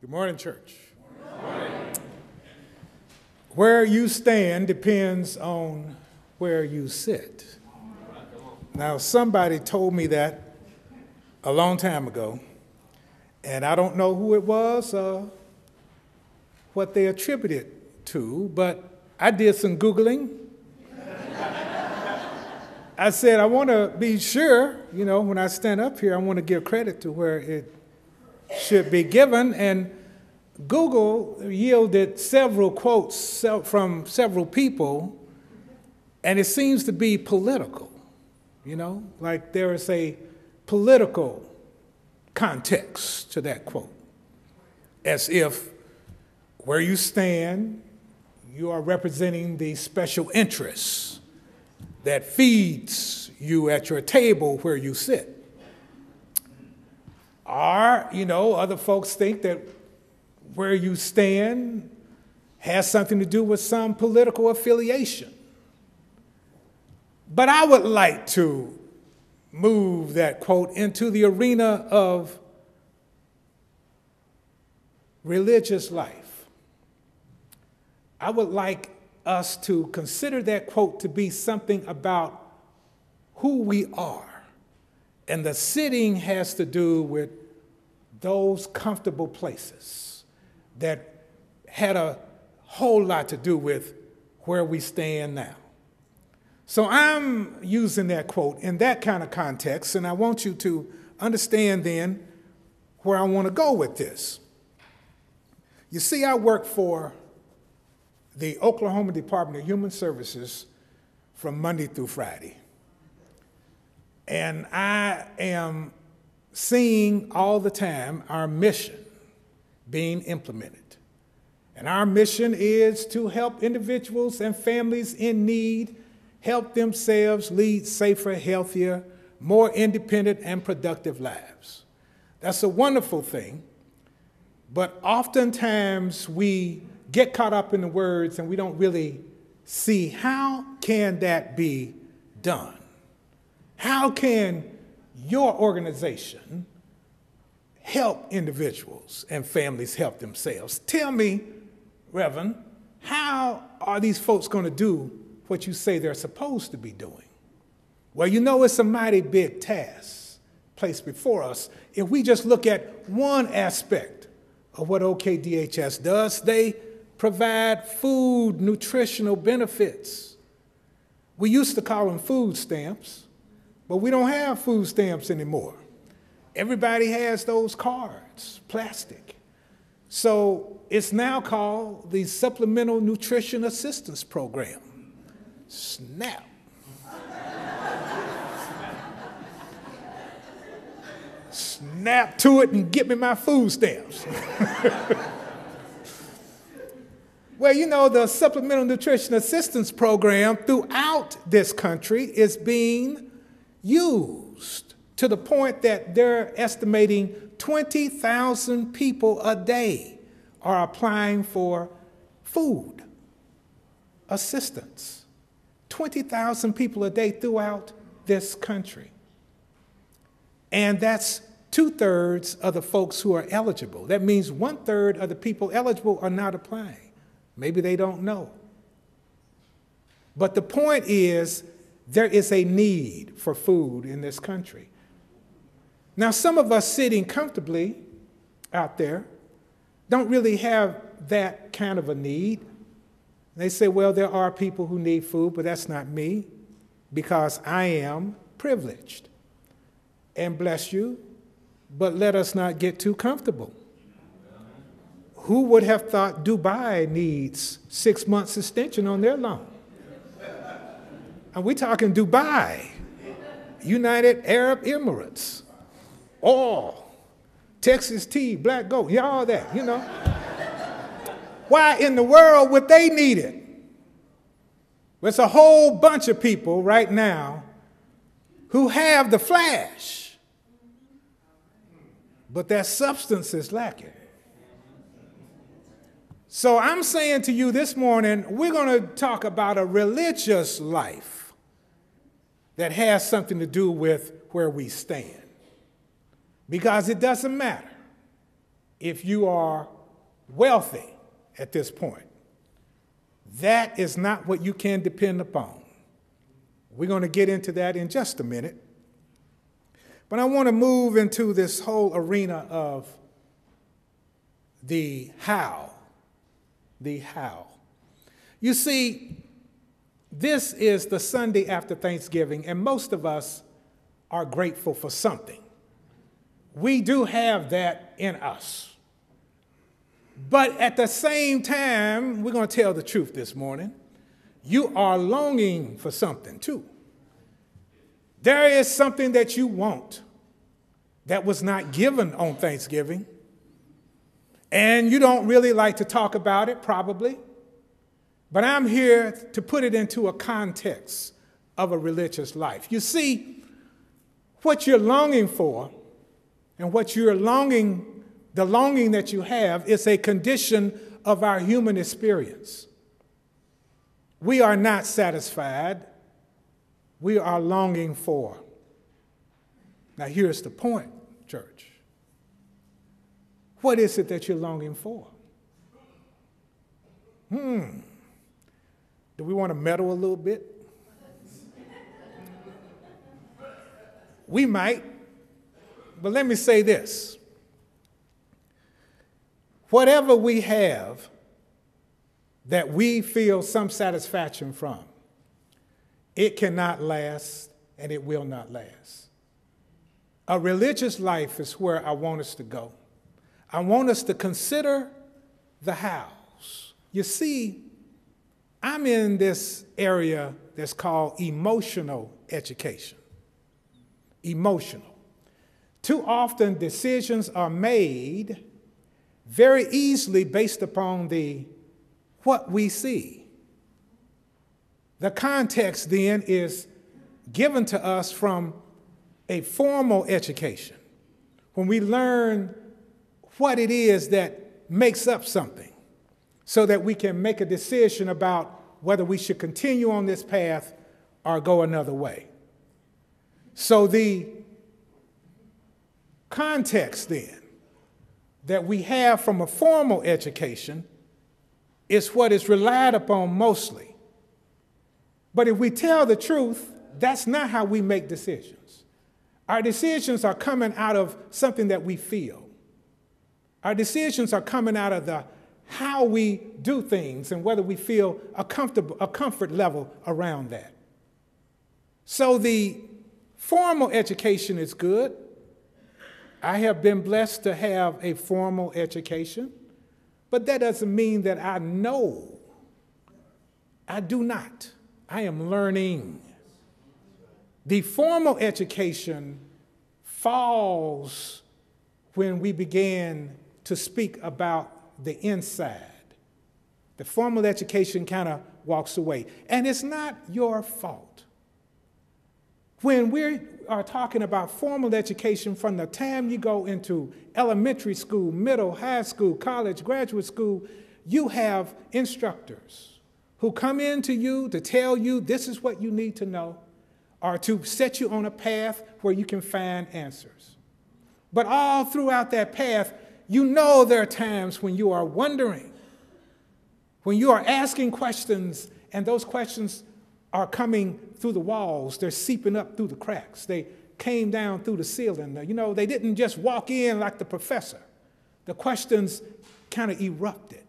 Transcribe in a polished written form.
Good morning, church. Good morning. Where you stand depends on where you sit. Now, somebody told me that a long time ago, and I don't know who it was or what they attributed to, but I did some Googling. I said, I want to be sure, when I stand up here, I want to give credit to where it should be given. And Google yielded several quotes from several people, and it seems to be political, like there is a political context to that quote, as if where you stand, you are representing the special interests that feeds you at your table where you sit. Or, other folks think that where you stand has something to do with some political affiliation. But I would like to move that quote into the arena of religious life. I would like us to consider that quote to be something about who we are. And the sitting has to do with those comfortable places that had a whole lot to do with where we stand now. So I'm using that quote in that kind of context, and I want you to understand then where I want to go with this. You see, I work for the Oklahoma Department of Human Services from Monday through Friday. And I am seeing all the time our mission being implemented. And our mission is to help individuals and families in need help themselves lead safer, healthier, more independent and productive lives. That's a wonderful thing, but oftentimes we get caught up in the words and we don't really see how can that be done? How can your organization help individuals and families help themselves? Tell me, Reverend, how are these folks going to do what you say they're supposed to be doing? Well, it's a mighty big task placed before us. If we just look at one aspect of what OKDHS does, they provide food, nutritional benefits. We used to call them food stamps, but we don't have food stamps anymore. Everybody has those cards, plastic. So it's now called the Supplemental Nutrition Assistance Program. SNAP. Snap to it and get me my food stamps. Well, the Supplemental Nutrition Assistance Program throughout this country is being used to the point that they're estimating 20,000 people a day are applying for food assistance. 20,000 people a day throughout this country. And that's 2/3 of the folks who are eligible. That means 1/3 of the people eligible are not applying. Maybe they don't know. But the point is, there is a need for food in this country. Now, some of us sitting comfortably out there don't really have that kind of a need. They say, well, there are people who need food, but that's not me, because I am privileged. And bless you, but let us not get too comfortable. Who would have thought Dubai needs 6 months extension on their loan? And we're talking Dubai, United Arab Emirates, oil, Texas tea, black gold, all that, Why in the world would they need it? There's a whole bunch of people right now who have the flash, but that substance is lacking. So I'm saying to you this morning, we're going to talk about a religious life that has something to do with where we stand. Because it doesn't matter if you are wealthy at this point. That is not what you can depend upon. We're going to get into that in just a minute. But I want to move into this whole arena of the how. The how. You see, this is the Sunday after Thanksgiving, and most of us are grateful for something. We do have that in us. But at the same time, we're going to tell the truth this morning. You are longing for something too. There is something that you want that was not given on Thanksgiving. And you don't really like to talk about it, probably. But I'm here to put it into a context of a religious life. You see, what you're longing for and what you're longing, the longing that you have is a condition of our human experience. We are not satisfied. We are longing for. Now, here's the point, church. What is it that you're longing for? Do we want to meddle a little bit? We might, but let me say this. Whatever we have that we feel some satisfaction from, it cannot last and it will not last. A religious life is where I want us to go. I want us to consider the hows. You see, I'm in this area that's called emotional education. Emotional. Too often decisions are made very easily based upon what we see. The context then is given to us from a formal education, when we learn what it is that makes up something so that we can make a decision about whether we should continue on this path or go another way. So the context then that we have from a formal education is what is relied upon mostly. But if we tell the truth, that's not how we make decisions. Our decisions are coming out of something that we feel. Our decisions are coming out of how we do things and whether we feel a comfort level around that. So the formal education is good. I have been blessed to have a formal education, but that doesn't mean that I know. I do not. I am learning. The formal education falls when we begin to speak about the inside. The formal education kind of walks away. And it's not your fault. When we are talking about formal education, from the time you go into elementary school, middle, high school, college, graduate school, you have instructors who come into you to tell you this is what you need to know, or to set you on a path where you can find answers. But all throughout that path, you know there are times when you are wondering, when you are asking questions, and those questions are coming through the walls. They're seeping up through the cracks. They came down through the ceiling. You know, they didn't just walk in like the professor. The questions kind of erupted.